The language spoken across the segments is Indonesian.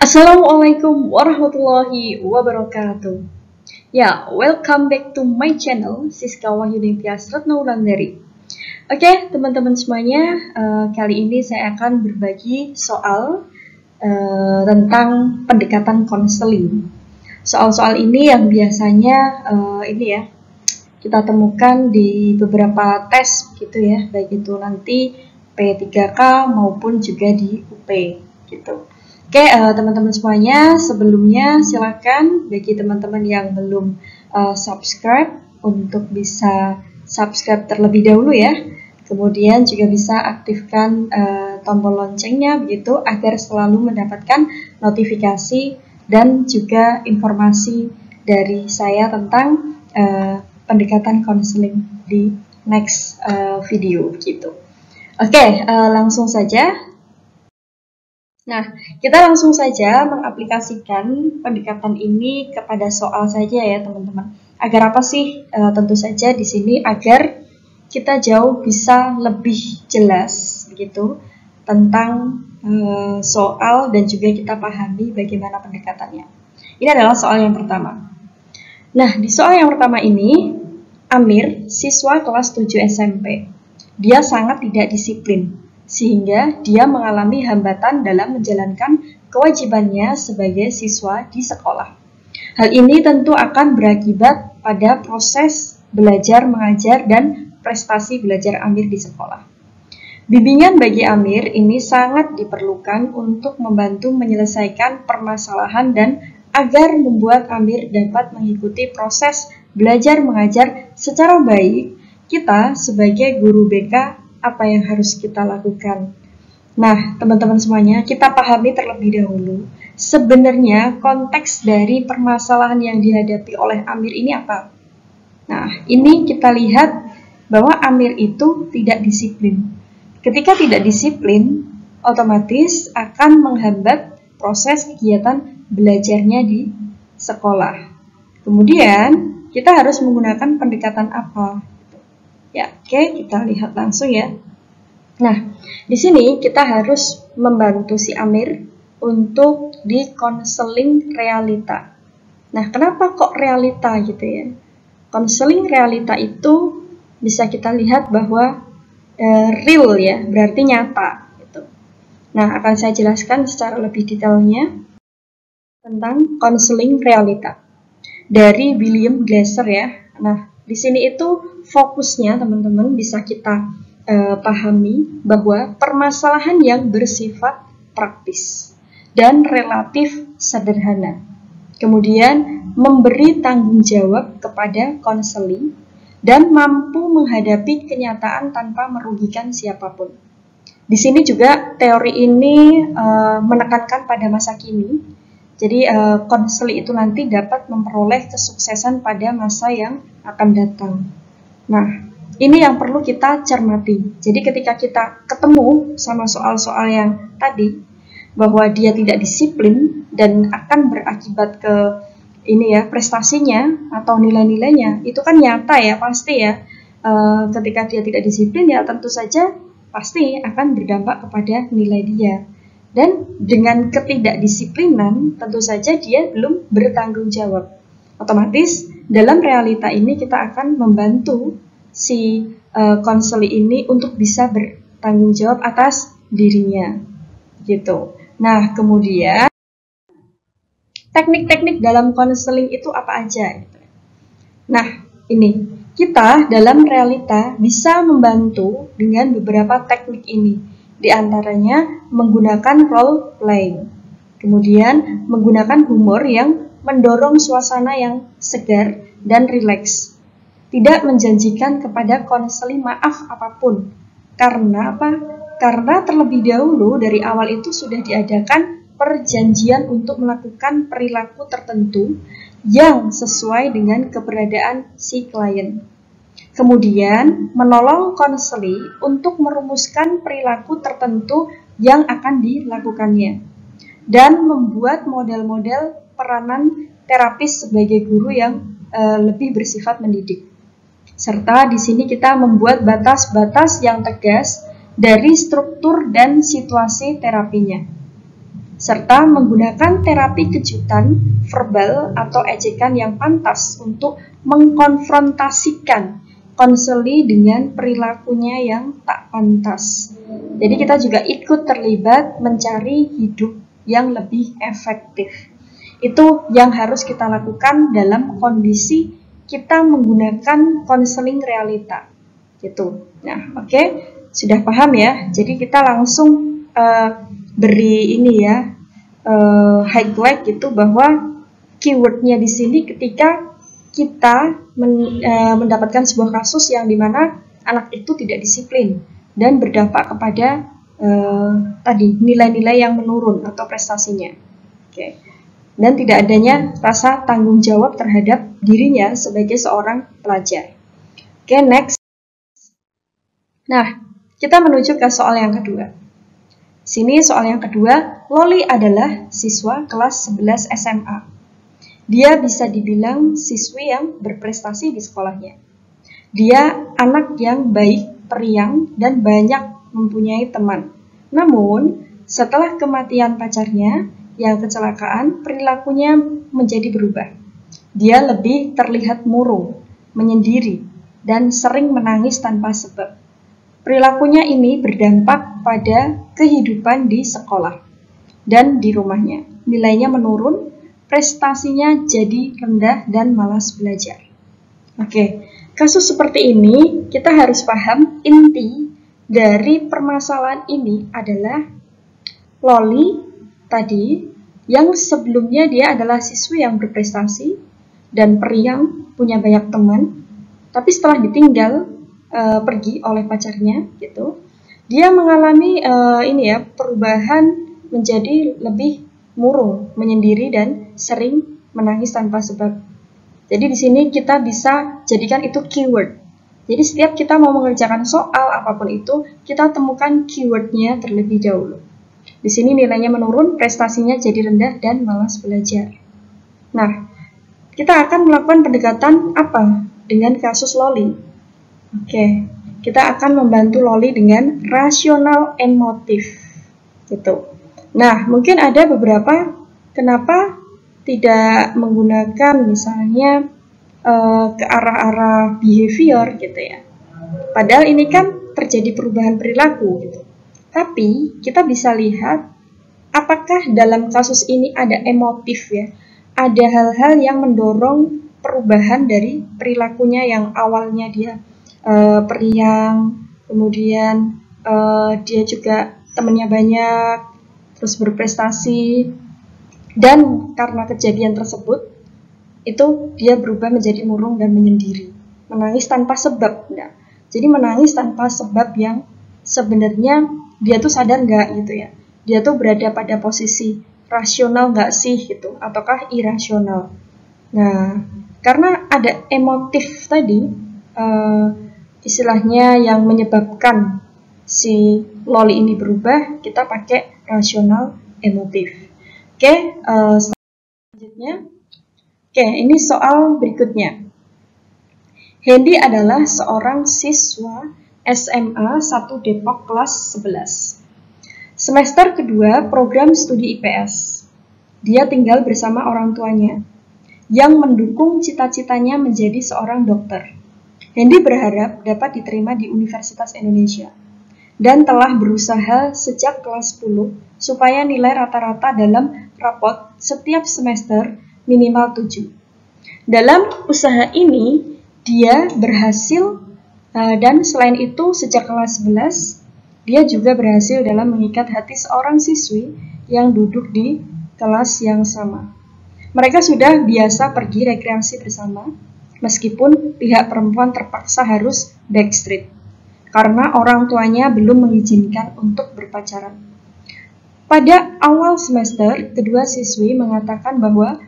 Assalamualaikum warahmatullahi wabarakatuh. Ya, welcome back to my channel, Siska Wahyudi Tias Retnaulandari. Oke, teman-teman semuanya, kali ini saya akan berbagi soal tentang pendekatan konseling. Soal-soal ini yang biasanya kita temukan di beberapa tes gitu ya, baik itu nanti P3K maupun juga di UP gitu. Oke, teman-teman semuanya, sebelumnya silakan bagi teman-teman yang belum subscribe untuk bisa subscribe terlebih dahulu ya. Kemudian juga bisa aktifkan tombol loncengnya begitu agar selalu mendapatkan notifikasi dan juga informasi dari saya tentang pendekatan konseling di next video gitu. Oke, langsung saja. Nah, kita langsung saja mengaplikasikan pendekatan ini kepada soal saja ya teman-teman. Agar apa sih? Tentu saja di sini agar kita jauh bisa lebih jelas begitu tentang soal dan juga kita pahami bagaimana pendekatannya. Ini adalah soal yang pertama. Nah, di soal yang pertama ini, Amir, siswa kelas 7 SMP. Dia sangat tidak disiplin, sehingga dia mengalami hambatan dalam menjalankan kewajibannya sebagai siswa di sekolah. Hal ini tentu akan berakibat pada proses belajar mengajar dan prestasi belajar Amir di sekolah. Bimbingan bagi Amir ini sangat diperlukan untuk membantu menyelesaikan permasalahan dan agar membuat Amir dapat mengikuti proses belajar mengajar secara baik. Kita sebagai guru BK, apa yang harus kita lakukan? Nah, teman-teman semuanya, kita pahami terlebih dahulu sebenarnya konteks dari permasalahan yang dihadapi oleh Amir ini apa? Nah, ini kita lihat bahwa Amir itu tidak disiplin. Ketika tidak disiplin, otomatis akan menghambat proses kegiatan belajarnya di sekolah. Kemudian, kita harus menggunakan pendekatan apa? Ya, oke, kita lihat langsung ya. Nah, di sini kita harus membantu si Amir untuk di konseling realita. Nah, kenapa kok realita gitu ya? Konseling realita itu bisa kita lihat bahwa real ya, berarti nyata gitu. Nah, akan saya jelaskan secara lebih detailnya tentang konseling realita dari William Glasser ya. Nah, di sini itu fokusnya teman-teman bisa kita pahami bahwa permasalahan yang bersifat praktis dan relatif sederhana. Kemudian memberi tanggung jawab kepada konseling dan mampu menghadapi kenyataan tanpa merugikan siapapun. Di sini juga teori ini menekankan pada masa kini. Jadi konseling itu nanti dapat memperoleh kesuksesan pada masa yang akan datang. Nah, ini yang perlu kita cermati. Jadi ketika kita ketemu sama soal-soal yang tadi, bahwa dia tidak disiplin dan akan berakibat ke ini ya prestasinya atau nilai-nilainya, itu kan nyata ya, pasti ya. Ketika dia tidak disiplin ya tentu saja pasti akan berdampak kepada nilai dia. Dan dengan ketidakdisiplinan tentu saja dia belum bertanggung jawab. Otomatis dalam realita ini kita akan membantu si konseli ini untuk bisa bertanggung jawab atas dirinya gitu. Nah, kemudian teknik-teknik dalam konseling itu apa aja gitu. Nah, ini kita dalam realita bisa membantu dengan beberapa teknik ini. Di antaranya menggunakan role playing. Kemudian menggunakan humor yang mendorong suasana yang segar dan rileks. Tidak menjanjikan kepada konseling maaf apapun. Karena apa? Karena terlebih dahulu dari awal itu sudah diadakan perjanjian untuk melakukan perilaku tertentu yang sesuai dengan keberadaan si klien. Kemudian menolong konseli untuk merumuskan perilaku tertentu yang akan dilakukannya. Dan membuat model-model peranan terapis sebagai guru yang lebih bersifat mendidik. Serta di sini kita membuat batas-batas yang tegas dari struktur dan situasi terapinya. serta menggunakan terapi kejutan, verbal, atau ejekan yang pantas untuk mengkonfrontasikan konseli dengan perilakunya yang tak pantas. Jadi kita juga ikut terlibat mencari hidup yang lebih efektif. Itu yang harus kita lakukan dalam kondisi kita menggunakan konseling realita. Gitu. Nah, oke. Sudah paham ya? Jadi kita langsung beri ini ya, highlight gitu bahwa keywordnya di sini ketika kita mendapatkan sebuah kasus yang dimana anak itu tidak disiplin dan berdampak kepada tadi nilai-nilai yang menurun atau prestasinya. Oke. Dan tidak adanya rasa tanggung jawab terhadap dirinya sebagai seorang pelajar. Oke, next. Nah, kita menuju ke soal yang kedua. Sini soal yang kedua, Loli adalah siswa kelas 11 SMA. Dia bisa dibilang siswi yang berprestasi di sekolahnya. Dia anak yang baik, periang, dan banyak mempunyai teman. Namun, setelah kematian pacarnya yang kecelakaan, perilakunya menjadi berubah. Dia lebih terlihat murung, menyendiri, dan sering menangis tanpa sebab. Perilakunya ini berdampak pada kehidupan di sekolah dan di rumahnya. Nilainya menurun, prestasinya jadi rendah dan malas belajar. Oke, kasus seperti ini kita harus paham inti dari permasalahan ini adalah Loli tadi yang sebelumnya dia adalah siswi yang berprestasi dan periang, punya banyak teman, tapi setelah ditinggal pergi oleh pacarnya gitu, dia mengalami perubahan menjadi lebih murung, menyendiri, dan sering menangis tanpa sebab. Jadi di sini kita bisa jadikan itu keyword. Jadi setiap kita mau mengerjakan soal apapun itu, kita temukan keywordnya terlebih dahulu. Di sini nilainya menurun, prestasinya jadi rendah, dan malas belajar. Nah, kita akan melakukan pendekatan apa dengan kasus Loli? Oke, kita akan membantu Loli dengan rasional emotif, gitu. Nah, mungkin ada beberapa kenapa tidak menggunakan misalnya ke arah-arah behavior, gitu ya. Padahal ini kan terjadi perubahan perilaku, gitu. Tapi kita bisa lihat apakah dalam kasus ini ada emotif ya, ada hal-hal yang mendorong perubahan dari perilakunya yang awalnya dia periang, kemudian dia juga temannya banyak, terus berprestasi, dan karena kejadian tersebut itu dia berubah menjadi murung dan menyendiri, menangis tanpa sebab. Nah, jadi menangis tanpa sebab yang sebenarnya dia tuh sadar nggak gitu ya, dia tuh berada pada posisi rasional nggak sih gitu, ataukah irasional. Nah, karena ada emotif tadi, istilahnya yang menyebabkan si Loli ini berubah, kita pakai rasional emotif. Oke, selanjutnya. Oke, ini soal berikutnya. Hendy adalah seorang siswa SMA 1 Depok kelas 11. Semester kedua program studi IPS. Dia tinggal bersama orang tuanya yang mendukung cita-citanya menjadi seorang dokter. Hendy berharap dapat diterima di Universitas Indonesia dan telah berusaha sejak kelas 10 supaya nilai rata-rata dalam rapot setiap semester minimal 7. Dalam usaha ini, dia berhasil dan selain itu sejak kelas 11, dia juga berhasil dalam mengikat hati seorang siswi yang duduk di kelas yang sama. Mereka sudah biasa pergi rekreasi bersama, meskipun pihak perempuan terpaksa harus backstreet karena orang tuanya belum mengizinkan untuk berpacaran. Pada awal semester, kedua siswi mengatakan bahwa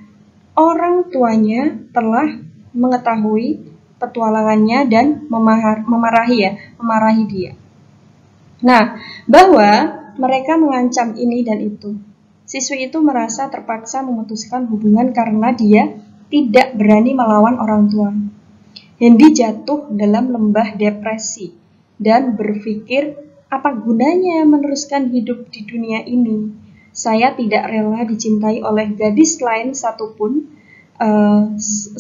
orang tuanya telah mengetahui petualangannya dan memarahi dia. Nah, bahwa mereka mengancam ini dan itu. Siswi itu merasa terpaksa memutuskan hubungan karena dia tidak berani melawan orang tua. Hendy jatuh dalam lembah depresi dan berpikir apa gunanya meneruskan hidup di dunia ini. Saya tidak rela dicintai oleh gadis lain satupun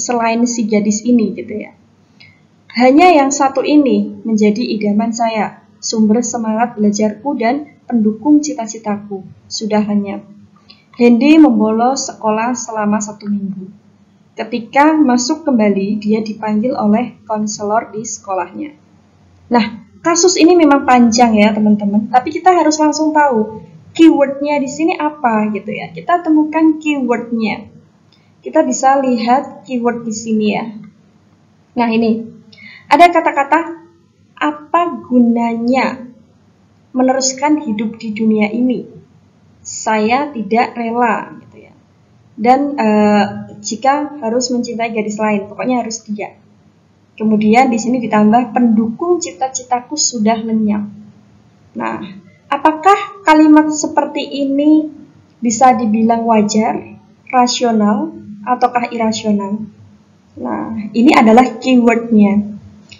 selain si gadis ini gitu ya. Hanya yang satu ini menjadi idaman saya, sumber semangat belajarku dan pendukung cita-citaku. Sudah lenyap. Hendy membolos sekolah selama 1 minggu. Ketika masuk kembali, dia dipanggil oleh konselor di sekolahnya. Nah, kasus ini memang panjang ya teman-teman, tapi kita harus langsung tahu keywordnya di sini apa gitu ya. Kita temukan keywordnya. Kita bisa lihat keyword di sini ya. Nah ini. Ada kata-kata, apa gunanya meneruskan hidup di dunia ini? Saya tidak rela, gitu ya. Dan jika harus mencintai gadis lain, pokoknya harus tidak. Kemudian di sini ditambah pendukung cita-citaku sudah lenyap. Nah, apakah kalimat seperti ini bisa dibilang wajar, rasional, ataukah irasional? Nah, ini adalah keywordnya.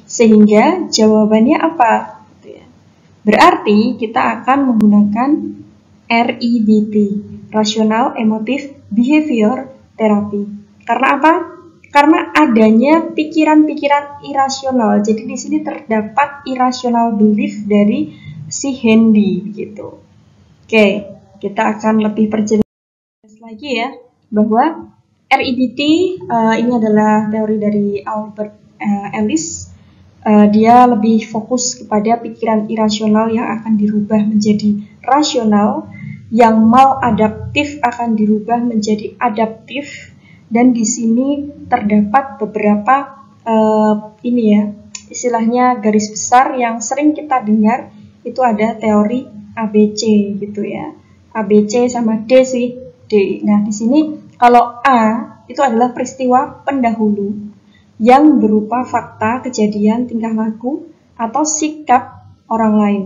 Sehingga jawabannya apa? Berarti kita akan menggunakan REBT, Rational Emotive Behavior Therapy. Karena apa? Karena adanya pikiran-pikiran irasional. Jadi di sini terdapat irrational belief dari si Hendy begitu. Oke, kita akan lebih perjelas lagi ya bahwa REBT ini adalah teori dari Albert Ellis. Dia lebih fokus kepada pikiran irasional yang akan dirubah menjadi rasional, yang maladaptif akan dirubah menjadi adaptif, dan di sini terdapat beberapa ini ya, istilahnya garis besar yang sering kita dengar itu ada teori ABC gitu ya. ABC sama D sih, D. Nah, di sini kalau A itu adalah peristiwa pendahulu yang berupa fakta, kejadian, tingkah laku, atau sikap orang lain.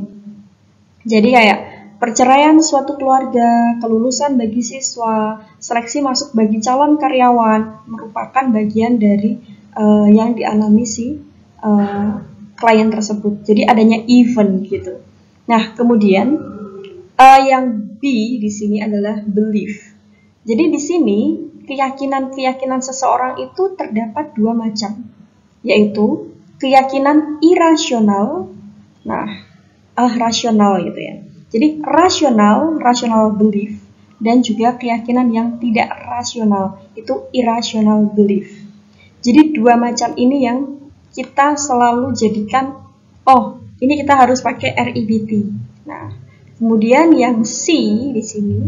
Jadi kayak perceraian suatu keluarga, kelulusan bagi siswa, seleksi masuk bagi calon karyawan, merupakan bagian dari yang dialami si klien tersebut. Jadi adanya event gitu. Nah, kemudian yang B di sini adalah belief. Jadi di sini keyakinan-keyakinan seseorang itu terdapat 2 macam, yaitu keyakinan irasional, rasional gitu ya. Jadi rational belief, dan juga keyakinan yang tidak rasional, itu irrational belief. Jadi 2 macam ini yang kita selalu jadikan, oh ini kita harus pakai REBT. Nah, kemudian yang C di sini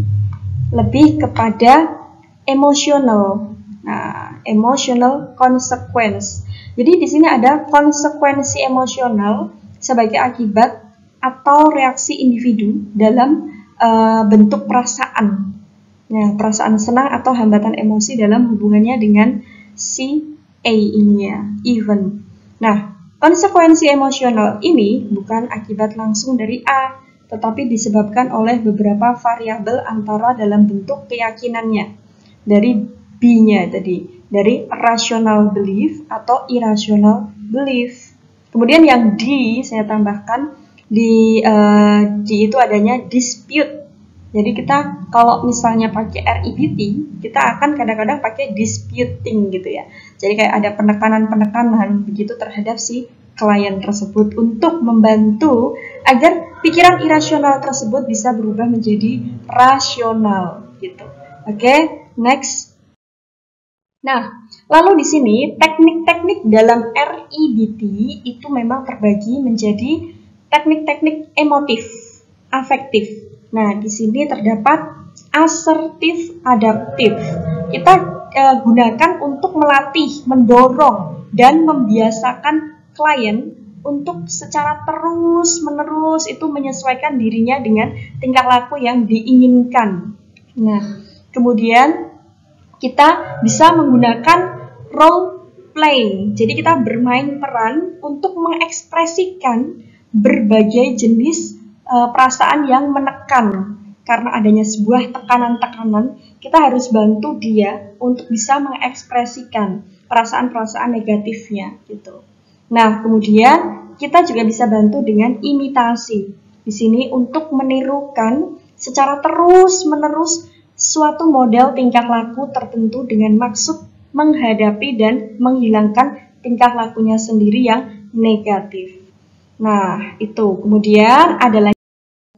lebih kepada emotional. Nah, emotional consequence. Jadi di sini ada konsekuensi emosional sebagai akibat atau reaksi individu dalam bentuk perasaan. Nah, perasaan senang atau hambatan emosi dalam hubungannya dengan si A ini ya, event. Nah, konsekuensi emosional ini bukan akibat langsung dari A, tetapi disebabkan oleh beberapa variabel antara dalam bentuk keyakinannya. Dari B-nya tadi, dari rational belief atau irrational belief. Kemudian yang D saya tambahkan, di itu adanya dispute. Jadi kita kalau misalnya pakai REBT, kita akan kadang-kadang pakai disputing gitu ya. Jadi kayak ada penekanan-penekanan begitu terhadap si klien tersebut untuk membantu agar pikiran irasional tersebut bisa berubah menjadi rasional gitu. Oke, next. Nah, lalu di sini teknik-teknik dalam REBT itu memang terbagi menjadi teknik-teknik emotif, afektif. Nah, di sini terdapat asertif, adaptif. Kita gunakan untuk melatih, mendorong, dan membiasakan klien untuk secara terus-menerus itu menyesuaikan dirinya dengan tingkah laku yang diinginkan. Nah, kemudian kita bisa menggunakan role playing. Jadi kita bermain peran untuk mengekspresikan berbagai jenis perasaan yang menekan. Karena adanya sebuah tekanan-tekanan, kita harus bantu dia untuk bisa mengekspresikan perasaan-perasaan negatifnya gitu. Nah, kemudian kita juga bisa bantu dengan imitasi. Di sini untuk menirukan secara terus-menerus suatu model tingkah laku tertentu dengan maksud menghadapi dan menghilangkan tingkah lakunya sendiri yang negatif. Nah, itu. Kemudian ada lagi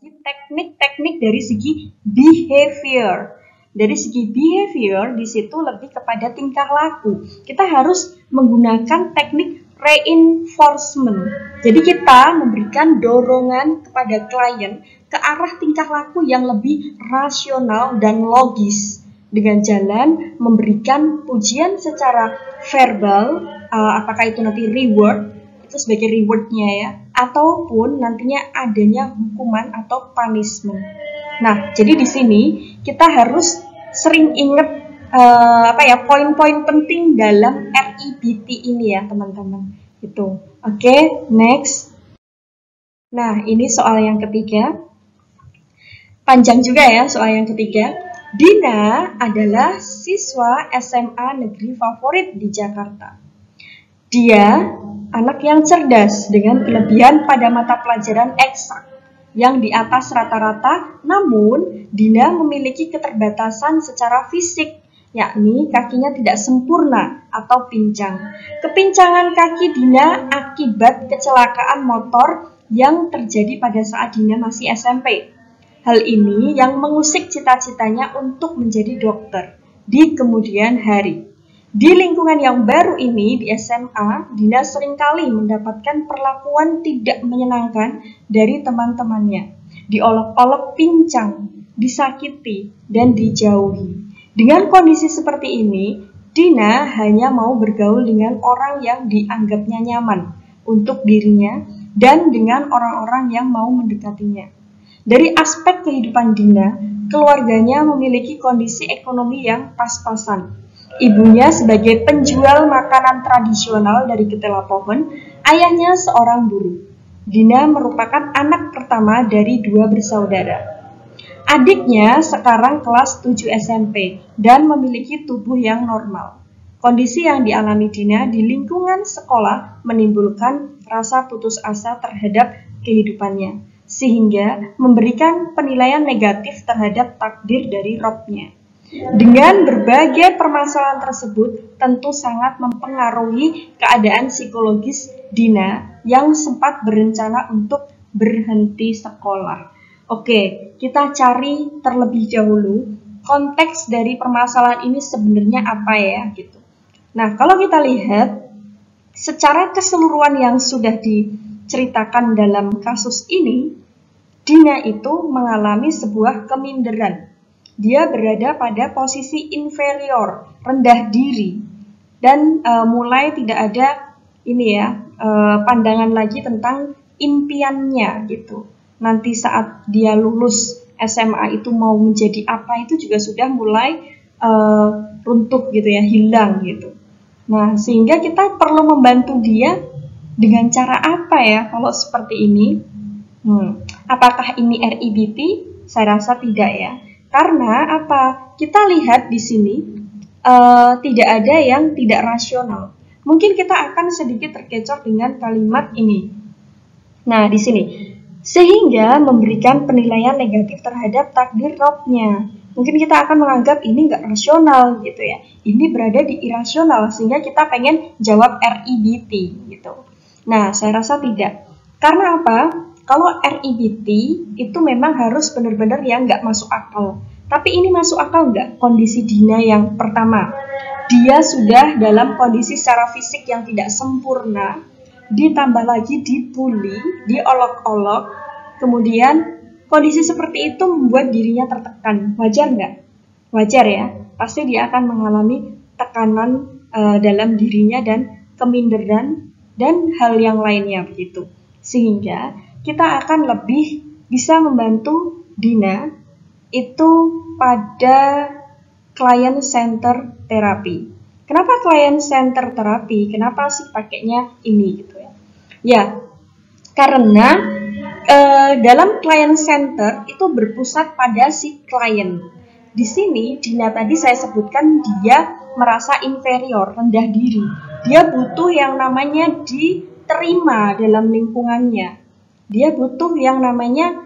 teknik-teknik dari segi behavior. Dari segi behavior, di situ lebih kepada tingkah laku. Kita harus menggunakan teknik reinforcement. Jadi kita memberikan dorongan kepada klien ke arah tingkah laku yang lebih rasional dan logis dengan jalan memberikan pujian secara verbal, apakah itu nanti reward, itu sebagai rewardnya ya, ataupun nantinya adanya hukuman atau punishment. Nah, jadi di sini kita harus sering ingat poin-poin penting dalam REBT ini ya teman-teman. Itu. Oke, next. Nah, ini soal yang ketiga. Panjang juga ya soal yang ketiga. Dina adalah siswa SMA negeri favorit di Jakarta. Dia anak yang cerdas dengan kelebihan pada mata pelajaran eksak yang di atas rata-rata, namun Dina memiliki keterbatasan secara fisik, yakni kakinya tidak sempurna atau pincang. Kepincangan kaki Dina akibat kecelakaan motor yang terjadi pada saat Dina masih SMP. Hal ini yang mengusik cita-citanya untuk menjadi dokter di kemudian hari. Di lingkungan yang baru ini, di SMA, Dina seringkali mendapatkan perlakuan tidak menyenangkan dari teman-temannya. Diolok-olok pincang, disakiti, dan dijauhi. Dengan kondisi seperti ini, Dina hanya mau bergaul dengan orang yang dianggapnya nyaman untuk dirinya dan dengan orang-orang yang mau mendekatinya. Dari aspek kehidupan Dina, keluarganya memiliki kondisi ekonomi yang pas-pasan. Ibunya sebagai penjual makanan tradisional dari ketela pohon, ayahnya seorang buruh. Dina merupakan anak pertama dari 2 bersaudara. Adiknya sekarang kelas 7 SMP dan memiliki tubuh yang normal. Kondisi yang dialami Dina di lingkungan sekolah menimbulkan rasa putus asa terhadap kehidupannya, sehingga memberikan penilaian negatif terhadap takdir dari Robnya. Dengan berbagai permasalahan tersebut tentu sangat mempengaruhi keadaan psikologis Dina yang sempat berencana untuk berhenti sekolah. Oke, kita cari terlebih dahulu konteks dari permasalahan ini sebenarnya apa ya gitu. Nah, kalau kita lihat secara keseluruhan yang sudah diceritakan dalam kasus ini, Dina itu mengalami sebuah keminderan. Dia berada pada posisi inferior, rendah diri, dan mulai tidak ada pandangan lagi tentang impiannya gitu. Nanti saat dia lulus SMA itu mau menjadi apa itu juga sudah mulai runtuh gitu ya, hilang gitu. Nah, sehingga kita perlu membantu dia dengan cara apa ya kalau seperti ini? Apakah ini REBT? Saya rasa tidak ya. Karena apa? Kita lihat di sini tidak ada yang tidak rasional. Mungkin kita akan sedikit terkecoh dengan kalimat ini. Nah, di sini sehingga memberikan penilaian negatif terhadap takdir Robnya. Mungkin kita akan menganggap ini nggak rasional gitu ya. Ini berada di irasional sehingga kita pengen jawab REBT gitu. Nah, saya rasa tidak. Karena apa? Kalau REBT itu memang harus benar-benar yang nggak masuk akal. Tapi ini masuk akal nggak? Kondisi Dina yang pertama, dia sudah dalam kondisi secara fisik yang tidak sempurna, ditambah lagi dibully, diolok-olok, kemudian kondisi seperti itu membuat dirinya tertekan. Wajar nggak? Wajar ya. Pasti dia akan mengalami tekanan dalam dirinya dan keminderan dan hal yang lainnya begitu. Sehingga kita akan lebih bisa membantu Dina itu pada client center terapi. Kenapa client center terapi? Kenapa sih pakainya ini gitu ya? Ya, karena dalam client center itu berpusat pada si klien. Di sini Dina tadi saya sebutkan dia merasa inferior, rendah diri. Dia butuh yang namanya diterima dalam lingkungannya. Dia butuh yang namanya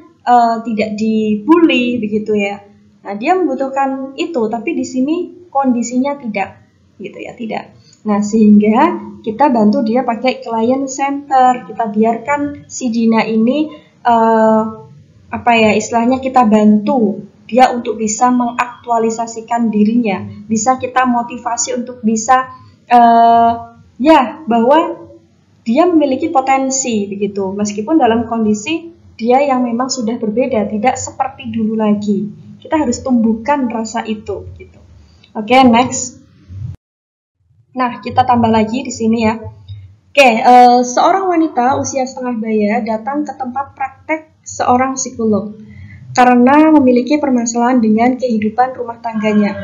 tidak dibully begitu ya. Nah, dia membutuhkan itu, tapi di sini kondisinya tidak, gitu ya, tidak. Nah, sehingga kita bantu dia pakai client center. Kita biarkan si Dina ini istilahnya kita bantu dia untuk bisa mengaktualisasikan dirinya, bisa kita motivasi untuk bisa bahwa dia memiliki potensi begitu, meskipun dalam kondisi dia yang memang sudah berbeda, tidak seperti dulu lagi. Kita harus tumbuhkan rasa itu gitu. Oke, next. Nah, kita tambah lagi di sini ya. Seorang wanita usia setengah baya datang ke tempat praktek seorang psikolog karena memiliki permasalahan dengan kehidupan rumah tangganya.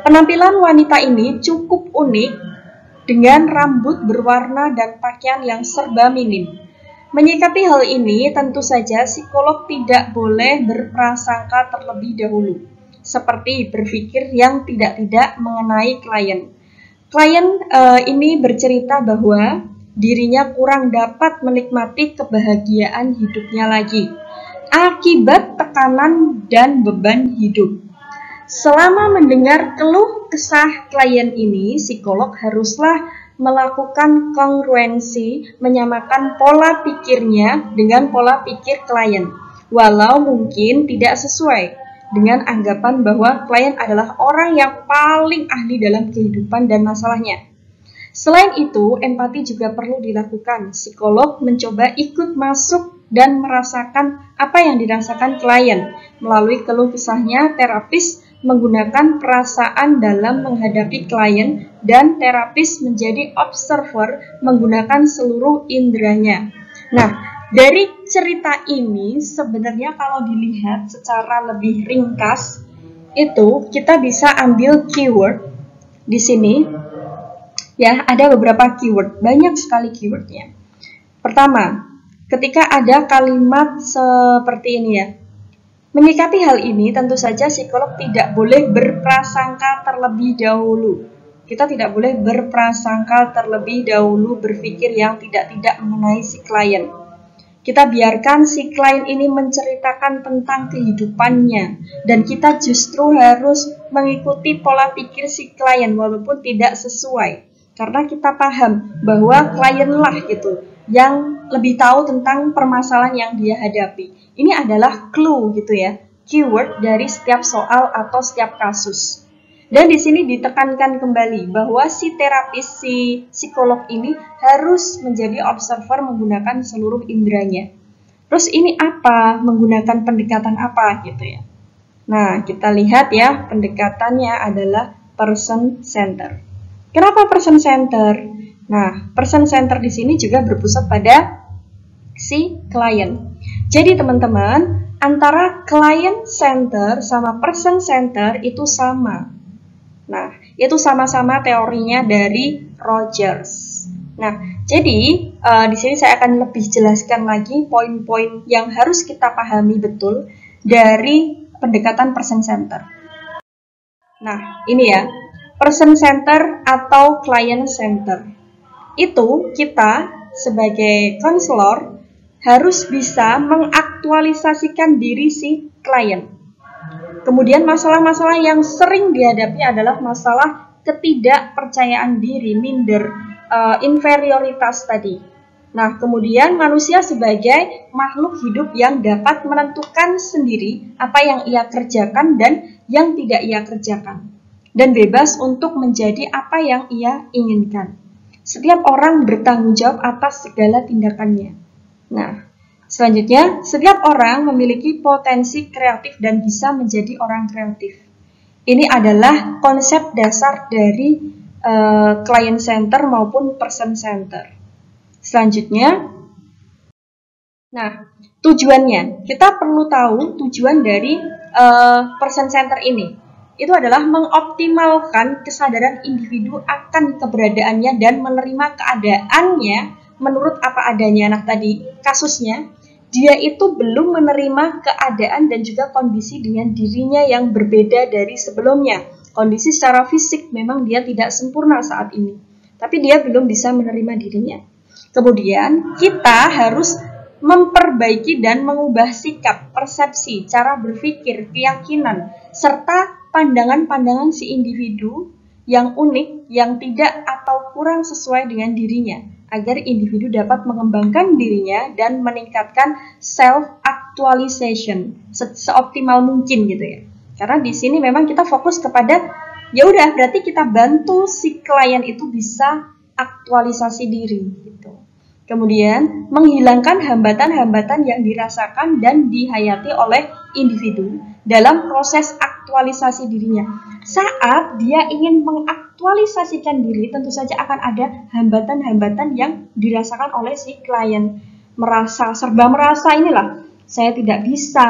Penampilan wanita ini cukup unik dengan rambut berwarna dan pakaian yang serba minim. Menyikapi hal ini, tentu saja psikolog tidak boleh berprasangka terlebih dahulu, seperti berpikir yang tidak-tidak mengenai klien. Klien ini bercerita bahwa dirinya kurang dapat menikmati kebahagiaan hidupnya lagi akibat tekanan dan beban hidup. Selama mendengar keluh kesah klien ini, psikolog haruslah melakukan kongruensi, menyamakan pola pikirnya dengan pola pikir klien, walau mungkin tidak sesuai dengan anggapan bahwa klien adalah orang yang paling ahli dalam kehidupan dan masalahnya. Selain itu, empati juga perlu dilakukan. Psikolog mencoba ikut masuk dan merasakan apa yang dirasakan klien. Melalui keluh kesahnya, terapis menggunakan perasaan dalam menghadapi klien dan terapis menjadi observer menggunakan seluruh inderanya. Nah, dari cerita ini sebenarnya kalau dilihat secara lebih ringkas, itu kita bisa ambil keyword di sini. Ya, ada beberapa keyword, banyak sekali keywordnya. Pertama, ketika ada kalimat seperti ini ya, menyikapi hal ini tentu saja psikolog tidak boleh berprasangka terlebih dahulu. Kita tidak boleh berprasangka terlebih dahulu, berpikir yang tidak-tidak mengenai si klien. Kita biarkan si klien ini menceritakan tentang kehidupannya, dan kita justru harus mengikuti pola pikir si klien walaupun tidak sesuai, karena kita paham bahwa klienlah gitu yang lebih tahu tentang permasalahan yang dia hadapi. Ini adalah clue gitu ya, keyword dari setiap soal atau setiap kasus. Dan di sini ditekankan kembali bahwa si terapis, si psikolog ini harus menjadi observer menggunakan seluruh inderanya. Terus ini apa? Menggunakan pendekatan apa gitu ya. Nah, kita lihat ya, pendekatannya adalah person center. Kenapa person center? Nah, person center di sini juga berpusat pada si klien. Jadi teman-teman, antara client center sama person center itu sama. Nah, itu sama-sama teorinya dari Rogers. Nah, jadi di sini saya akan lebih jelaskan lagi poin-poin yang harus kita pahami betul dari pendekatan person center. Nah, ini ya, person center atau client center. Itu kita sebagai konselor harus bisa mengaktualisasikan diri si klien. Kemudian masalah-masalah yang sering dihadapi adalah masalah ketidakpercayaan diri, minder, inferioritas tadi. Nah, kemudian manusia sebagai makhluk hidup yang dapat menentukan sendiri apa yang ia kerjakan dan yang tidak ia kerjakan, dan bebas untuk menjadi apa yang ia inginkan. Setiap orang bertanggung jawab atas segala tindakannya. Nah, selanjutnya, setiap orang memiliki potensi kreatif dan bisa menjadi orang kreatif. Ini adalah konsep dasar dari client center maupun person center. Selanjutnya, nah, tujuannya. Kita perlu tahu tujuan dari person center ini. Itu adalah mengoptimalkan kesadaran individu akan keberadaannya dan menerima keadaannya menurut apa adanya. Nah, tadi kasusnya, dia itu belum menerima keadaan dan juga kondisi dengan dirinya yang berbeda dari sebelumnya. Kondisi secara fisik memang dia tidak sempurna saat ini, tapi dia belum bisa menerima dirinya. Kemudian kita harus memperbaiki dan mengubah sikap, persepsi, cara berpikir, keyakinan, serta pandangan-pandangan si individu yang unik, yang tidak atau kurang sesuai dengan dirinya, agar individu dapat mengembangkan dirinya dan meningkatkan self-actualization seoptimal mungkin gitu ya. Karena di sini memang kita fokus kepada, ya udah berarti kita bantu si klien itu bisa aktualisasi diri gitu. Kemudian, menghilangkan hambatan-hambatan yang dirasakan dan dihayati oleh individu dalam proses aktualisasi dirinya. Saat dia ingin mengaktualisasikan diri, tentu saja akan ada hambatan-hambatan yang dirasakan oleh si klien. Serba merasa inilah, saya tidak bisa,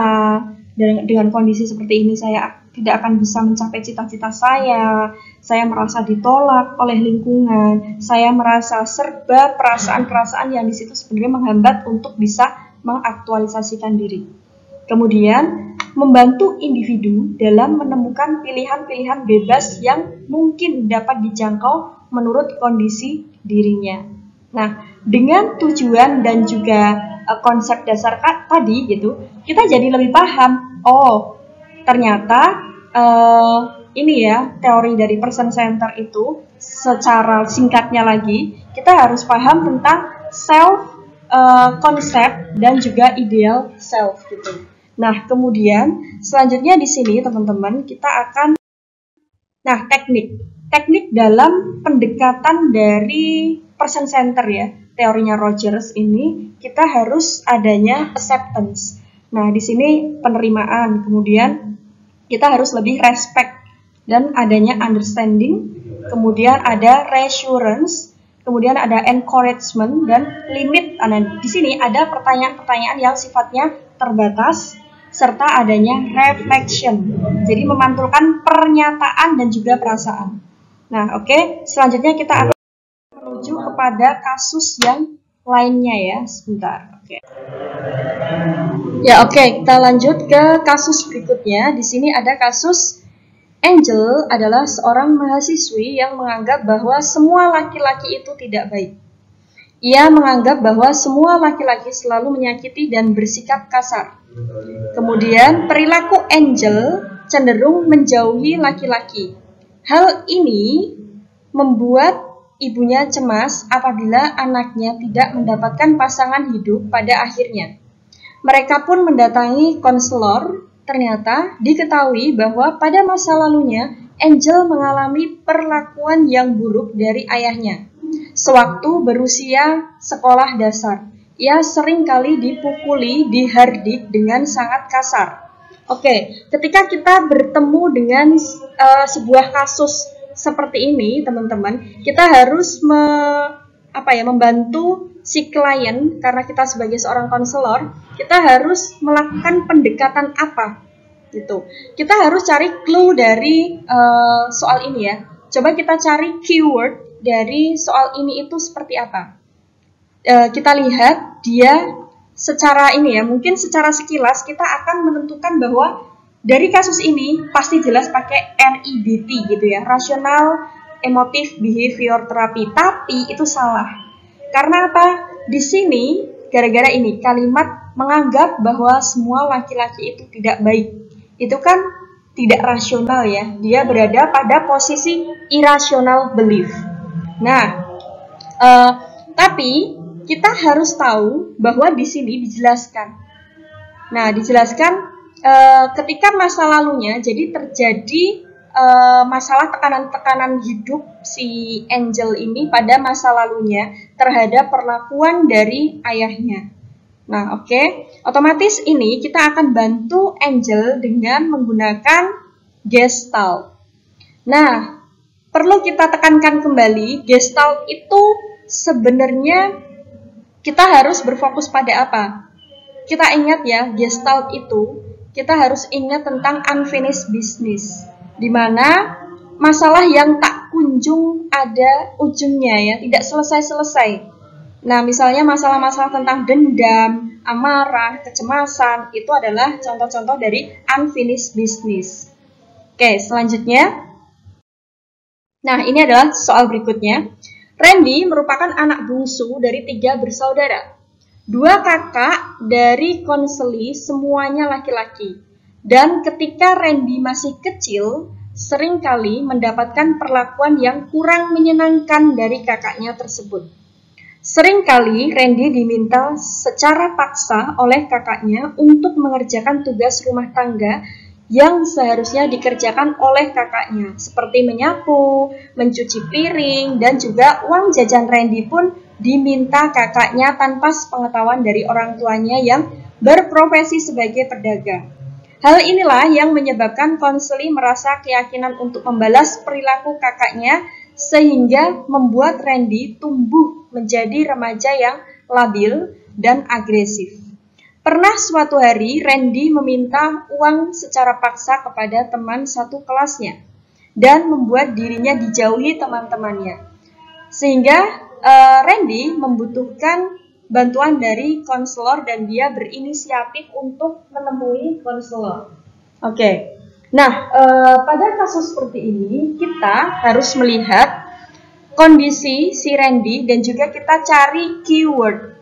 dengan kondisi seperti ini saya tidak akan bisa mencapai cita-cita saya merasa ditolak oleh lingkungan, saya merasa serba perasaan-perasaan yang di situ sebenarnya menghambat untuk bisa mengaktualisasikan diri. Kemudian, membantu individu dalam menemukan pilihan-pilihan bebas yang mungkin dapat dijangkau menurut kondisi dirinya. Nah, dengan tujuan dan juga konsep dasar tadi gitu, kita jadi lebih paham, oh ternyata ini ya teori dari person center itu. Secara singkatnya lagi, kita harus paham tentang self konsep dan juga ideal self gitu. Nah, kemudian selanjutnya di sini teman-teman kita akan teknik dalam pendekatan dari person center ya. Teorinya Rogers ini kita harus adanya acceptance. Nah, di sini penerimaan, kemudian kita harus lebih respect dan adanya understanding, kemudian ada reassurance, kemudian ada encouragement dan limit. Nah, di sini ada pertanyaan-pertanyaan yang sifatnya terbatas serta adanya reflection. Jadi memantulkan pernyataan dan juga perasaan. Nah, oke, selanjutnya kita akan menuju kepada kasus yang lainnya ya. Sebentar. Oke. Ya, oke, kita lanjut ke kasus berikutnya. Di sini ada kasus Angel adalah seorang mahasiswi yang menganggap bahwa semua laki-laki itu tidak baik. Ia menganggap bahwa semua laki-laki selalu menyakiti dan bersikap kasar. Kemudian, perilaku Angel cenderung menjauhi laki-laki. Hal ini membuat ibunya cemas apabila anaknya tidak mendapatkan pasangan hidup pada akhirnya. Mereka pun mendatangi konselor. Ternyata diketahui bahwa pada masa lalunya Angel mengalami perlakuan yang buruk dari ayahnya. Sewaktu berusia sekolah dasar, ia sering kali dipukuli, dihardik dengan sangat kasar. Oke, ketika kita bertemu dengan sebuah kasus seperti ini, teman-teman, kita harus membantu si klien, karena kita sebagai seorang konselor, kita harus melakukan pendekatan apa gitu. Kita harus cari clue dari soal ini ya. Coba kita cari keyword dari soal ini itu seperti apa. Kita lihat dia secara ini ya, mungkin secara sekilas kita akan menentukan bahwa dari kasus ini pasti jelas pakai REBT gitu ya, Rational Emotive Behavior Therapy, tapi itu salah. Karena apa? Di sini gara-gara ini kalimat menganggap bahwa semua laki-laki itu tidak baik. Itu kan tidak rasional ya. Dia berada pada posisi irrational belief. Nah, tapi kita harus tahu bahwa di sini dijelaskan. Nah, dijelaskan ketika masa lalunya, jadi terjadi masalah tekanan-tekanan hidup si Angel ini pada masa lalunya terhadap perlakuan dari ayahnya. Nah, oke. Otomatis ini kita akan bantu Angel dengan menggunakan Gestalt. Nah, perlu kita tekankan kembali, Gestalt itu sebenarnya kita harus berfokus pada apa? Kita ingat ya, Gestalt itu kita harus ingat tentang unfinished business, di mana masalah yang tak kunjung ada ujungnya ya, tidak selesai-selesai. Nah, misalnya masalah-masalah tentang dendam, amarah, kecemasan, itu adalah contoh-contoh dari unfinished business. Oke, selanjutnya. Nah, ini adalah soal berikutnya. Randy merupakan anak bungsu dari 3 bersaudara. Dua kakak dari konseli semuanya laki-laki. Dan ketika Randy masih kecil, seringkali mendapatkan perlakuan yang kurang menyenangkan dari kakaknya tersebut. Seringkali Randy diminta secara paksa oleh kakaknya untuk mengerjakan tugas rumah tangga yang seharusnya dikerjakan oleh kakaknya, seperti menyapu, mencuci piring, dan juga uang jajan Randy pun diminta kakaknya tanpa sepengetahuan dari orang tuanya yang berprofesi sebagai pedagang. Hal inilah yang menyebabkan konseli merasa keyakinan untuk membalas perilaku kakaknya sehingga membuat Randy tumbuh menjadi remaja yang labil dan agresif. Pernah suatu hari Randy meminta uang secara paksa kepada teman satu kelasnya dan membuat dirinya dijauhi teman-temannya. Sehingga Randy membutuhkan bantuan dari konselor dan dia berinisiatif untuk menemui konselor. Oke. Nah, pada kasus seperti ini kita harus melihat kondisi si Randy dan juga kita cari keyword.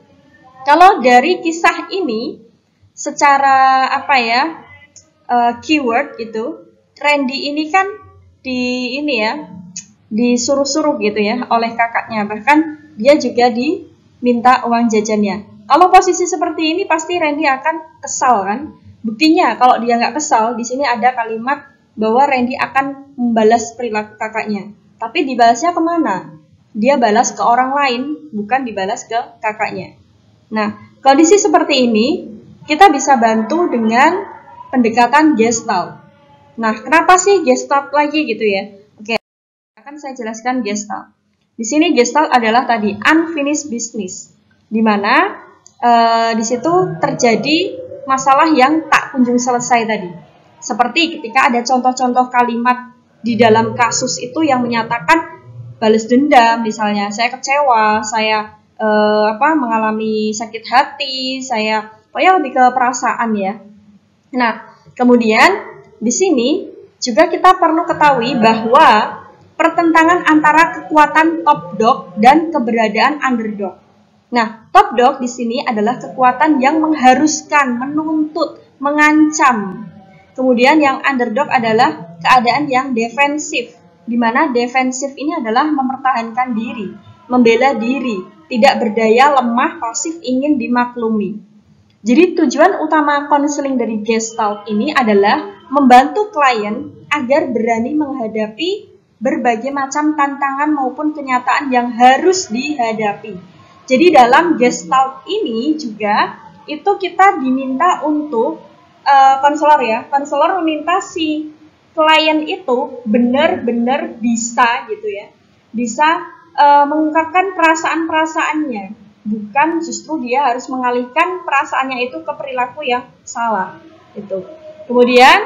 Kalau dari kisah ini secara keyword gitu, Randy ini kan disuruh-suruh gitu ya oleh kakaknya, bahkan dia juga diminta uang jajannya. Kalau posisi seperti ini pasti Randy akan kesal kan? Buktinya kalau dia nggak kesal, di sini ada kalimat bahwa Randy akan membalas perilaku kakaknya. Tapi dibalasnya kemana? Dia balas ke orang lain, bukan dibalas ke kakaknya. Nah, kondisi seperti ini kita bisa bantu dengan pendekatan Gestalt. Nah, kenapa sih Gestalt lagi gitu ya? Oke, akan saya jelaskan Gestalt. Di sini Gestalt adalah tadi unfinished business, di mana di situ terjadi masalah yang tak kunjung selesai tadi. Seperti ketika ada contoh-contoh kalimat di dalam kasus itu yang menyatakan balas dendam, misalnya saya kecewa, saya mengalami sakit hati, saya pokoknya lebih ke perasaan ya. Nah, kemudian di sini juga kita perlu ketahui bahwa pertentangan antara kekuatan top dog dan keberadaan underdog. Nah, top dog di sini adalah kekuatan yang mengharuskan, menuntut, mengancam. Kemudian yang underdog adalah keadaan yang defensif, di mana defensif ini adalah mempertahankan diri, membela diri, tidak berdaya, lemah, pasif, ingin dimaklumi. Jadi tujuan utama konseling dari Gestalt ini adalah membantu klien agar berani menghadapi berbagai macam tantangan maupun kenyataan yang harus dihadapi. Jadi dalam Gestalt ini juga itu kita diminta untuk konselor meminta si klien itu benar-benar bisa gitu ya, bisa mengungkapkan perasaan-perasaannya, bukan justru dia harus mengalihkan perasaannya itu ke perilaku yang salah itu. Kemudian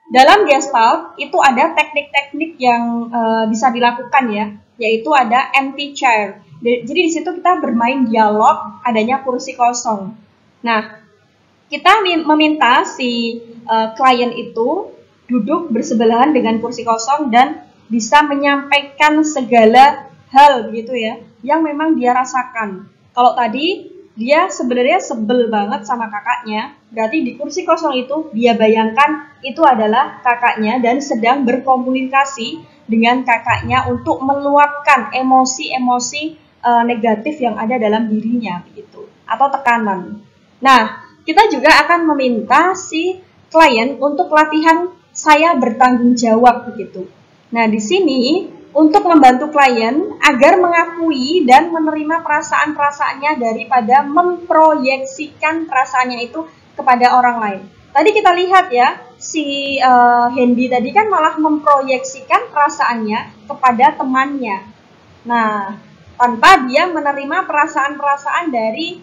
dalam Gestalt itu ada teknik-teknik yang bisa dilakukan ya, yaitu ada empty chair. Jadi di situ kita bermain dialog, adanya kursi kosong. Nah, kita meminta si klien itu duduk bersebelahan dengan kursi kosong dan bisa menyampaikan segala hal begitu ya, yang memang dia rasakan. Kalau tadi dia sebenarnya sebel banget sama kakaknya, berarti di kursi kosong itu dia bayangkan itu adalah kakaknya dan sedang berkomunikasi dengan kakaknya untuk meluapkan emosi-emosi negatif yang ada dalam dirinya begitu, atau tekanan. Nah, kita juga akan meminta si klien untuk latihan saya bertanggung jawab begitu. Nah, di sini untuk membantu klien agar mengakui dan menerima perasaan-perasaannya daripada memproyeksikan perasaannya itu kepada orang lain. Tadi kita lihat ya, si Hendy tadi kan malah memproyeksikan perasaannya kepada temannya. Nah, tanpa dia menerima perasaan-perasaan dari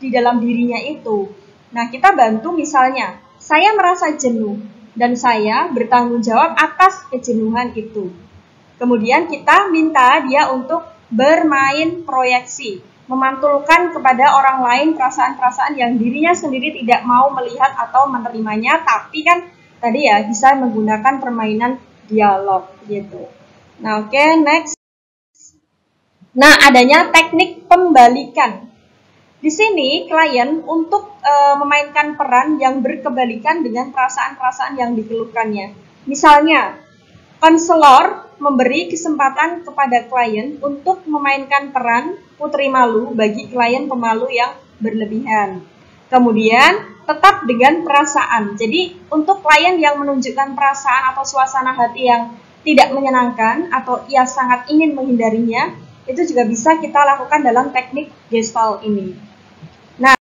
di dalam dirinya itu. Nah, kita bantu misalnya, saya merasa jenuh dan saya bertanggung jawab atas kejenuhan itu. Kemudian kita minta dia untuk bermain proyeksi, memantulkan kepada orang lain perasaan-perasaan yang dirinya sendiri tidak mau melihat atau menerimanya, tapi kan tadi ya bisa menggunakan permainan dialog gitu. Nah, oke, next. Nah, adanya teknik pembalikan. Di sini klien untuk memainkan peran yang berkebalikan dengan perasaan-perasaan yang dikeluhkannya. Misalnya, konselor memberi kesempatan kepada klien untuk memainkan peran putri malu bagi klien pemalu yang berlebihan. Kemudian, tetap dengan perasaan. Jadi, untuk klien yang menunjukkan perasaan atau suasana hati yang tidak menyenangkan atau ia sangat ingin menghindarinya, itu juga bisa kita lakukan dalam teknik Gestalt ini. Nah,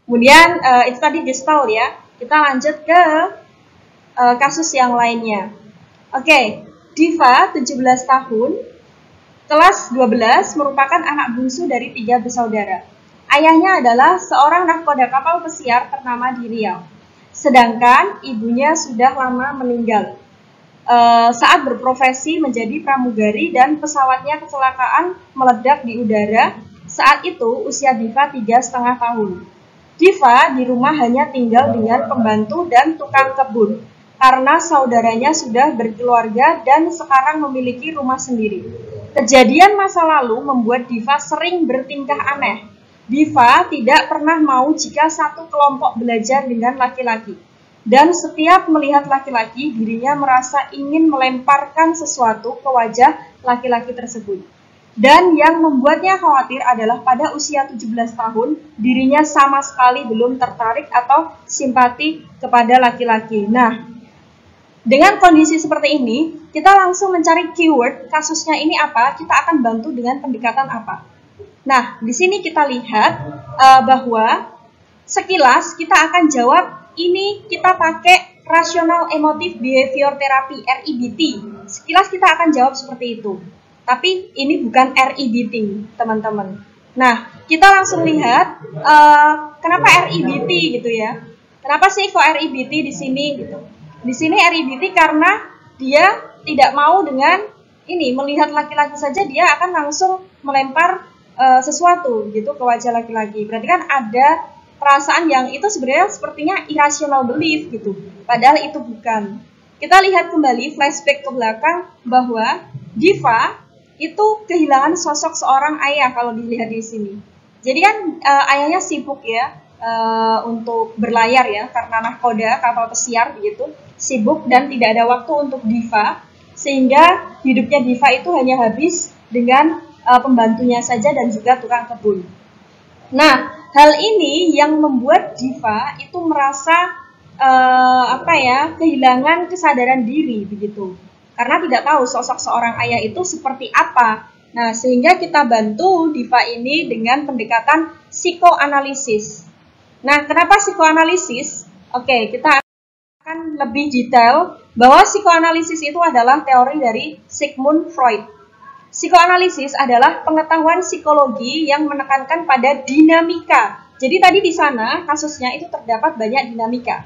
kemudian itu tadi Gestalt ya. Kita lanjut ke kasus yang lainnya. Oke, Diva 17 tahun, kelas 12, merupakan anak bungsu dari 3 bersaudara. Ayahnya adalah seorang nahkoda kapal pesiar ternama di Riau. Sedangkan ibunya sudah lama meninggal saat berprofesi menjadi pramugari dan pesawatnya kecelakaan meledak di udara. Saat itu usia Diva 3,5 tahun. Diva di rumah hanya tinggal dengan pembantu dan tukang kebun karena saudaranya sudah berkeluarga dan sekarang memiliki rumah sendiri. Kejadian masa lalu membuat Diva sering bertingkah aneh. Diva tidak pernah mau jika satu kelompok belajar dengan laki-laki. Dan setiap melihat laki-laki, dirinya merasa ingin melemparkan sesuatu ke wajah laki-laki tersebut. Dan yang membuatnya khawatir adalah pada usia 17 tahun, dirinya sama sekali belum tertarik atau simpati kepada laki-laki. Nah, dengan kondisi seperti ini, kita langsung mencari keyword kasusnya ini apa, kita akan bantu dengan pendekatan apa. Nah, di sini kita lihat bahwa sekilas kita akan jawab ini kita pakai Rational Emotive Behavior Therapy, REBT. Sekilas kita akan jawab seperti itu. Tapi ini bukan REBT, teman-teman. Nah, kita langsung lihat kenapa REBT gitu ya. Kenapa sih kok REBT di sini gitu. Di sini REBT karena dia tidak mau dengan ini, melihat laki-laki saja dia akan langsung melempar sesuatu gitu ke wajah laki-laki. Berarti kan ada perasaan yang itu sebenarnya sepertinya irrational belief gitu. Padahal itu bukan. Kita lihat kembali flashback ke belakang bahwa Diva itu kehilangan sosok seorang ayah kalau dilihat di sini. Jadi kan ayahnya sibuk ya untuk berlayar ya karena nahkoda kapal pesiar begitu, sibuk dan tidak ada waktu untuk Diva sehingga hidupnya Diva itu hanya habis dengan pembantunya saja dan juga tukang kebun. Nah, hal ini yang membuat Diva itu merasa kehilangan kesadaran diri begitu. Karena tidak tahu sosok seorang ayah itu seperti apa. Nah, sehingga kita bantu Diva ini dengan pendekatan psikoanalisis. Nah, kenapa psikoanalisis? Oke, kita akan lebih detail bahwa psikoanalisis itu adalah teori dari Sigmund Freud. Psikoanalisis adalah pengetahuan psikologi yang menekankan pada dinamika. Jadi tadi di sana kasusnya itu terdapat banyak dinamika.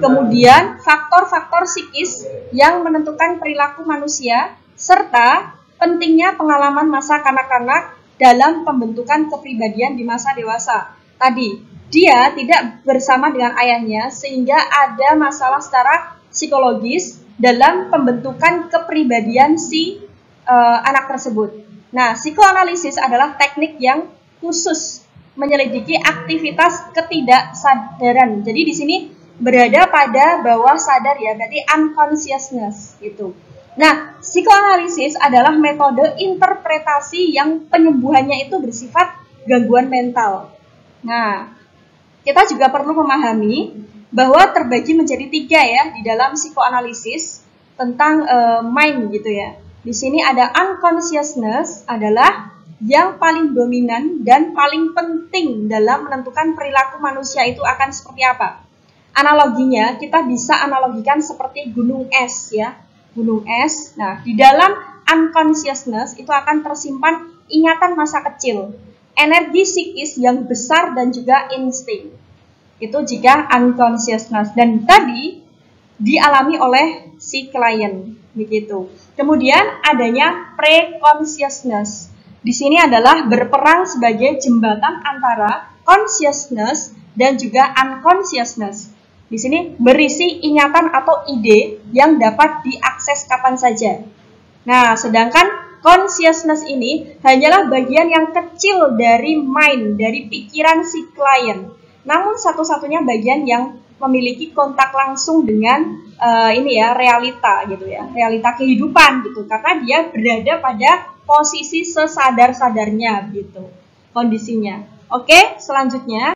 Kemudian faktor-faktor psikis yang menentukan perilaku manusia serta pentingnya pengalaman masa kanak-kanak dalam pembentukan kepribadian di masa dewasa. Tadi dia tidak bersama dengan ayahnya sehingga ada masalah secara psikologis dalam pembentukan kepribadian si anak tersebut. Nah, psikoanalisis adalah teknik yang khusus menyelidiki aktivitas ketidaksadaran. Jadi di sini berada pada bawah sadar ya, berarti unconsciousness gitu. Nah, psikoanalisis adalah metode interpretasi yang penyembuhannya itu bersifat gangguan mental. Nah, kita juga perlu memahami bahwa terbagi menjadi 3 ya di dalam psikoanalisis tentang mind gitu ya. Di sini ada unconsciousness adalah yang paling dominan dan paling penting dalam menentukan perilaku manusia itu akan seperti apa. Analoginya kita bisa analogikan seperti gunung es ya. Gunung es. Nah, di dalam unconsciousness itu akan tersimpan ingatan masa kecil, energi psikis yang besar dan juga insting. Itu jika unconsciousness dan tadi dialami oleh si klien begitu. Kemudian adanya pre-consciousness. Di sini adalah berperan sebagai jembatan antara consciousness dan juga unconsciousness. Di sini berisi ingatan atau ide yang dapat diakses kapan saja. Nah, sedangkan consciousness ini hanyalah bagian yang kecil dari mind, dari pikiran si klien. Namun satu-satunya bagian yang memiliki kontak langsung dengan realita gitu ya, realita kehidupan gitu, karena dia berada pada posisi sesadar-sadarnya gitu kondisinya. Oke, selanjutnya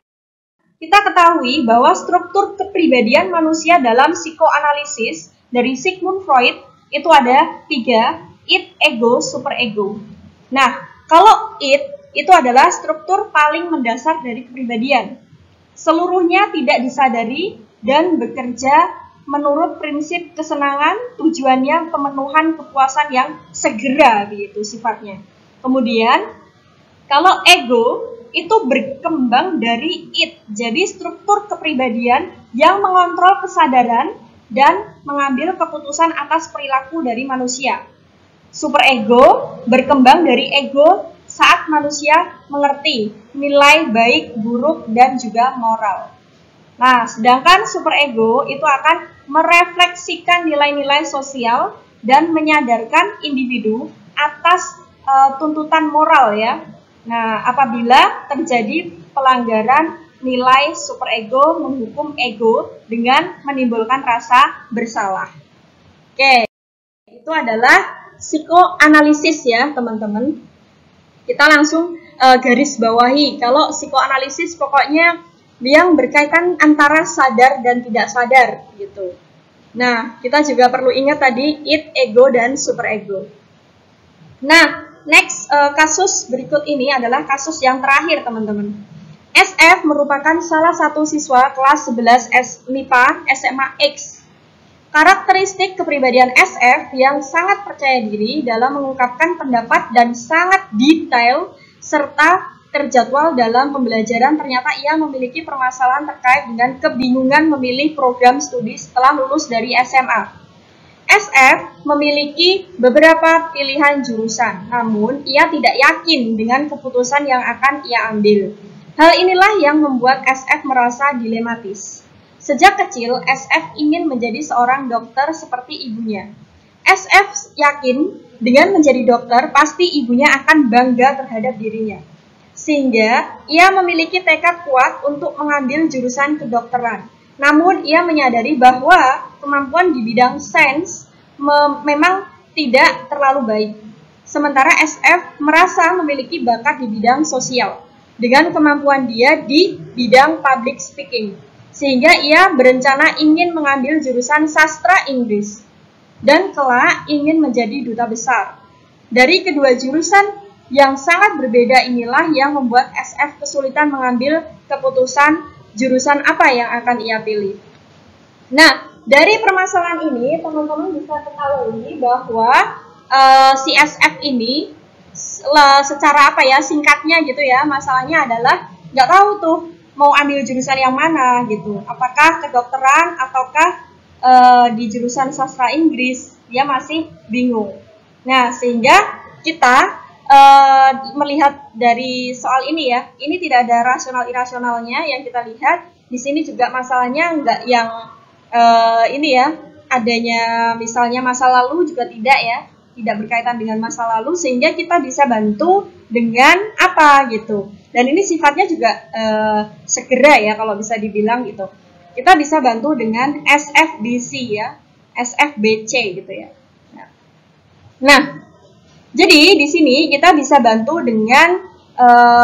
kita ketahui bahwa struktur kepribadian manusia dalam psikoanalisis dari Sigmund Freud itu ada 3, id, ego, superego. Nah, kalau id itu adalah struktur paling mendasar dari kepribadian. Seluruhnya tidak disadari dan bekerja menurut prinsip kesenangan, tujuannya pemenuhan kepuasan yang segera begitu sifatnya. Kemudian, kalau ego itu berkembang dari id, jadi struktur kepribadian yang mengontrol kesadaran dan mengambil keputusan atas perilaku dari manusia. Superego berkembang dari ego saat manusia mengerti nilai baik, buruk, dan juga moral. Nah, sedangkan superego itu akan merefleksikan nilai-nilai sosial dan menyadarkan individu atas tuntutan moral ya. Nah, apabila terjadi pelanggaran, nilai superego menghukum ego dengan menimbulkan rasa bersalah. Oke, itu adalah psikoanalisis ya teman-teman. Kita langsung garis bawahi. Kalau psikoanalisis pokoknya yang berkaitan antara sadar dan tidak sadar gitu. Nah, kita juga perlu ingat tadi id, ego, dan superego. Nah, next kasus berikut ini adalah kasus yang terakhir teman-teman. SF merupakan salah satu siswa kelas 11 MIPA SMA X. Karakteristik kepribadian SF yang sangat percaya diri dalam mengungkapkan pendapat dan sangat detail serta terjadwal dalam pembelajaran. Ternyata ia memiliki permasalahan terkait dengan kebingungan memilih program studi setelah lulus dari SMA. SF memiliki beberapa pilihan jurusan, namun ia tidak yakin dengan keputusan yang akan ia ambil. Hal inilah yang membuat SF merasa dilematis. Sejak kecil, SF ingin menjadi seorang dokter seperti ibunya. SF yakin dengan menjadi dokter, pasti ibunya akan bangga terhadap dirinya. Sehingga ia memiliki tekad kuat untuk mengambil jurusan kedokteran. Namun ia menyadari bahwa kemampuan di bidang sains memang tidak terlalu baik. Sementara SF merasa memiliki bakat di bidang sosial dengan kemampuan dia di bidang public speaking. Sehingga ia berencana ingin mengambil jurusan sastra Inggris dan kelak ingin menjadi duta besar. Dari kedua jurusan yang sangat berbeda inilah yang membuat SF kesulitan mengambil keputusan jurusan apa yang akan ia pilih. Nah, dari permasalahan ini teman-teman bisa ketahui bahwa si SF ini secara singkatnya gitu ya, masalahnya adalah nggak tahu tuh mau ambil jurusan yang mana gitu. Apakah kedokteran ataukah di jurusan sastra Inggris, dia masih bingung. Nah, sehingga kita melihat dari soal ini ya, ini tidak ada rasional-irasionalnya yang kita lihat. Di sini juga masalahnya enggak yang adanya misalnya masa lalu juga tidak ya, tidak berkaitan dengan masa lalu, sehingga kita bisa bantu dengan apa gitu. Dan ini sifatnya juga segera ya kalau bisa dibilang gitu. Kita bisa bantu dengan SFBC ya, SFBC gitu ya. Nah, jadi di sini kita bisa bantu dengan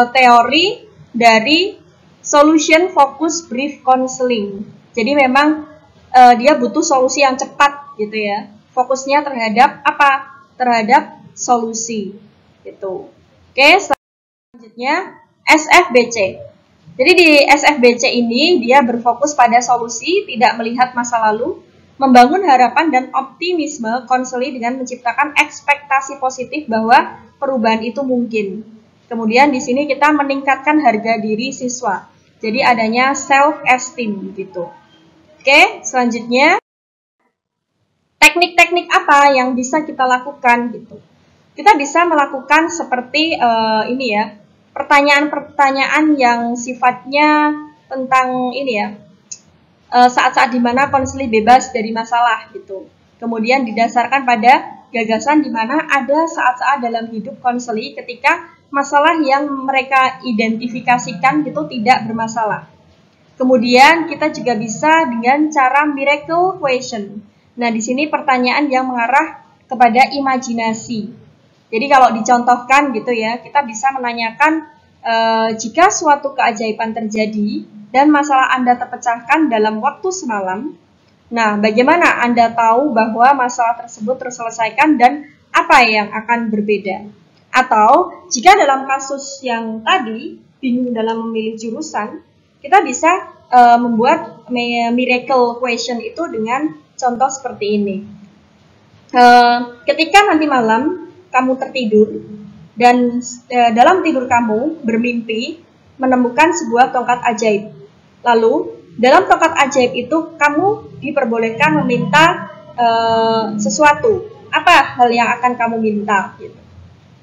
teori dari solution focus brief counseling. Jadi memang dia butuh solusi yang cepat gitu ya. Fokusnya terhadap apa? Terhadap solusi gitu. Oke, selanjutnya SFBC. Jadi di SFBC ini dia berfokus pada solusi, tidak melihat masa lalu, membangun harapan dan optimisme konseling dengan menciptakan ekspektasi positif bahwa perubahan itu mungkin. Kemudian di sini kita meningkatkan harga diri siswa. Jadi adanya self esteem gitu. Oke, selanjutnya teknik-teknik apa yang bisa kita lakukan gitu. Kita bisa melakukan seperti ini ya. Pertanyaan-pertanyaan yang sifatnya tentang ini ya, saat-saat dimana konseling bebas dari masalah gitu. Kemudian didasarkan pada gagasan di mana ada saat-saat dalam hidup konseli ketika masalah yang mereka identifikasikan itu tidak bermasalah. Kemudian kita juga bisa dengan cara miracle question. Nah, di sini pertanyaan yang mengarah kepada imajinasi. Jadi kalau dicontohkan gitu ya, kita bisa menanyakan jika suatu keajaiban terjadi dan masalah Anda terpecahkan dalam waktu semalam, nah bagaimana Anda tahu bahwa masalah tersebut terselesaikan dan apa yang akan berbeda? Atau jika dalam kasus yang tadi bingung dalam memilih jurusan, kita bisa membuat miracle question itu dengan contoh seperti ini. Ketika nanti malam kamu tertidur dan dalam tidur kamu bermimpi menemukan sebuah tongkat ajaib. Lalu dalam tongkat ajaib itu kamu diperbolehkan meminta sesuatu. Apa hal yang akan kamu minta? Gitu.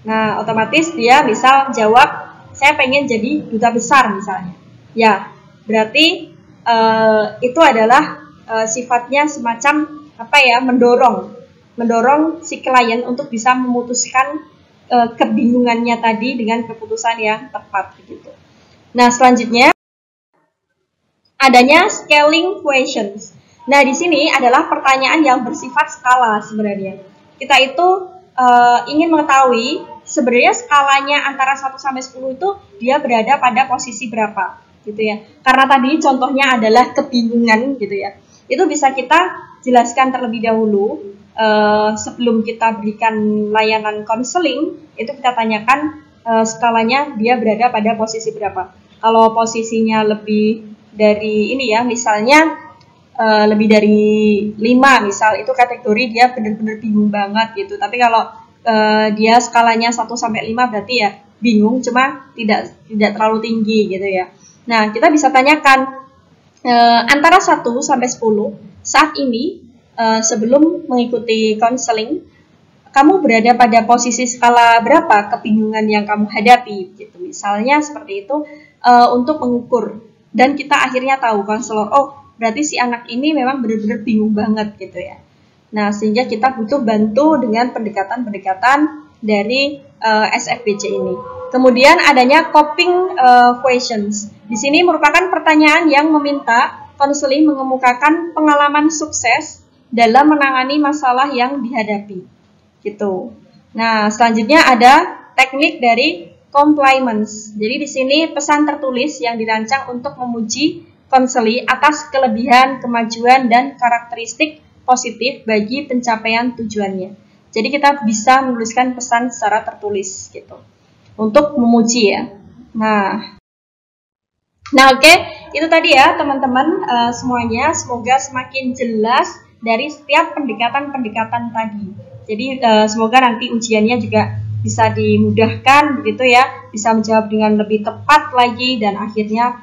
Nah, otomatis dia bisa jawab, saya pengen jadi duta besar misalnya. Ya, berarti itu adalah sifatnya semacam mendorong si klien untuk bisa memutuskan kebingungannya tadi dengan keputusan yang tepat gitu. Nah, selanjutnya adanya scaling questions. Nah, di sini adalah pertanyaan yang bersifat skala sebenarnya. Kita itu ingin mengetahui sebenarnya skalanya antara 1 sampai 10 itu dia berada pada posisi berapa gitu ya. Karena tadi contohnya adalah kebingungan gitu ya. Itu bisa kita jelaskan terlebih dahulu sebelum kita berikan layanan konseling, itu kita tanyakan skalanya dia berada pada posisi berapa. Kalau posisinya lebih dari ini ya, misalnya lebih dari 5 misal, itu kategori dia benar-benar bingung banget gitu. Tapi kalau dia skalanya 1 sampai 5 berarti ya bingung, cuma tidak terlalu tinggi gitu ya. Nah, kita bisa tanyakan antara 1 sampai 10 saat ini sebelum mengikuti konseling, kamu berada pada posisi skala berapa kebingungan yang kamu hadapi gitu. Misalnya seperti itu untuk mengukur, dan kita akhirnya tahu konselor, oh berarti si anak ini memang benar-benar bingung banget gitu ya. Nah, sehingga kita butuh bantu dengan pendekatan-pendekatan dari SFBC ini. Kemudian adanya coping questions. Di sini merupakan pertanyaan yang meminta konseling mengemukakan pengalaman sukses dalam menangani masalah yang dihadapi. Gitu. Nah, selanjutnya ada teknik dari compliments. Jadi di sini pesan tertulis yang dirancang untuk memuji konseli atas kelebihan, kemajuan, dan karakteristik positif bagi pencapaian tujuannya. Jadi kita bisa menuliskan pesan secara tertulis gitu untuk memuji ya. Nah oke, itu tadi ya teman-teman semuanya. Semoga semakin jelas dari setiap pendekatan-pendekatan tadi. Jadi semoga nanti ujiannya juga bisa dimudahkan begitu ya, bisa menjawab dengan lebih tepat lagi dan akhirnya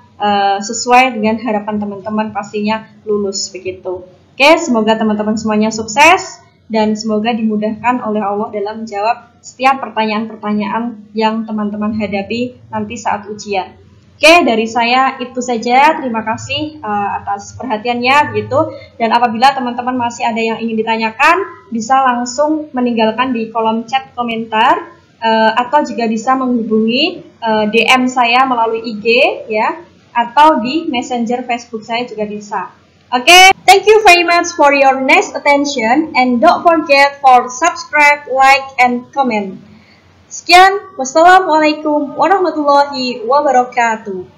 sesuai dengan harapan teman-teman pastinya lulus begitu. Oke, semoga teman-teman semuanya sukses dan semoga dimudahkan oleh Allah dalam menjawab setiap pertanyaan-pertanyaan yang teman-teman hadapi nanti saat ujian. Oke, dari saya itu saja. Terima kasih atas perhatiannya begitu. Dan apabila teman-teman masih ada yang ingin ditanyakan, bisa langsung meninggalkan di kolom chat komentar atau juga bisa menghubungi DM saya melalui IG ya, atau di Messenger Facebook saya juga bisa. Oke, thank you very much for your nice attention and don't forget for subscribe, like, and comment. Sekian, wassalamualaikum warahmatullahi wabarakatuh.